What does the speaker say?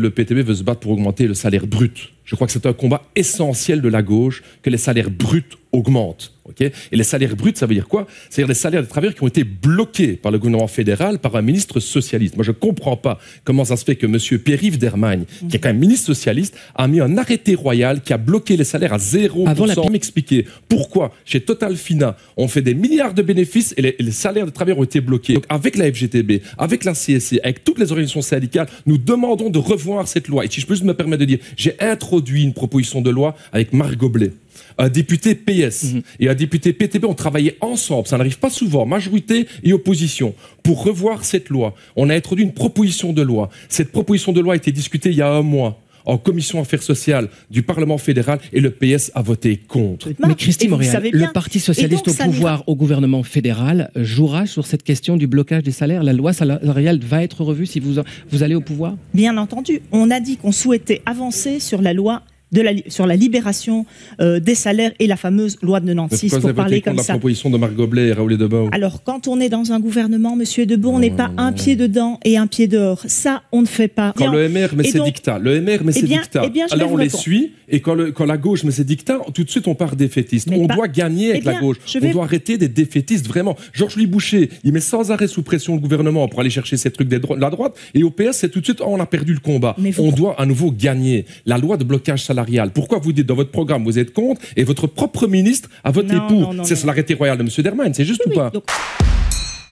le PTB veut se battre pour augmenter le salaire brut. Je crois que c'est un combat essentiel de la gauche, que les salaires bruts augmentent. Okay, et les salaires bruts, ça veut dire quoi? C'est-à-dire les salaires des travailleurs qui ont été bloqués par le gouvernement fédéral, par un ministre socialiste. Moi, je ne comprends pas comment ça se fait que M. Pierre-Yves Dermagne, qui est quand même ministre socialiste, a mis un arrêté royal qui a bloqué les salaires à 0%. Avant m'expliquer pourquoi, chez Total Fina, on fait des milliards de bénéfices et les salaires des travailleurs ont été bloqués. Donc, avec la FGTB, avec la CSC, avec toutes les organisations syndicales, nous demandons de revoir cette loi. Et si je peux juste me permettre de dire, j'ai introduit une proposition de loi avec Marc Goblet, un député PS et un député PTB ont travaillé ensemble, ça n'arrive pas souvent, majorité et opposition, pour revoir cette loi. On a introduit une proposition de loi. Cette proposition de loi a été discutée il y a un mois en commission affaires sociales du Parlement fédéral et le PS a voté contre. Mais Christine Moréal, le Parti socialiste au pouvoir au gouvernement fédéral jouera sur cette question du blocage des salaires. La loi salariale va être revue si vous allez au pouvoir? Bien entendu. On a dit qu'on souhaitait avancer sur la loi sur la libération des salaires et la fameuse loi de 96 pour parler comme ça. La proposition de Marc Goblet et Raoul Debaut. Alors, quand on est dans un gouvernement, Monsieur Debaut, on n'est pas un pied dedans et un pied dehors. Ça, on ne fait pas. Quand le MR met ses dictats, alors on les suit, et quand la gauche met ses dictats, tout de suite on part défaitiste. On doit gagner avec la gauche. On doit arrêter des défaitistes, vraiment. Georges-Louis Boucher, il met sans arrêt sous pression le gouvernement pour aller chercher ces trucs de la droite, et au PS, c'est tout de suite, on a perdu le combat. On doit à nouveau gagner. La loi de blocage salarial. Pourquoi vous dites dans votre programme vous êtes contre et votre propre ministre a voté pour? C'est l'arrêté royal de M. Dermagne, c'est juste ou pas?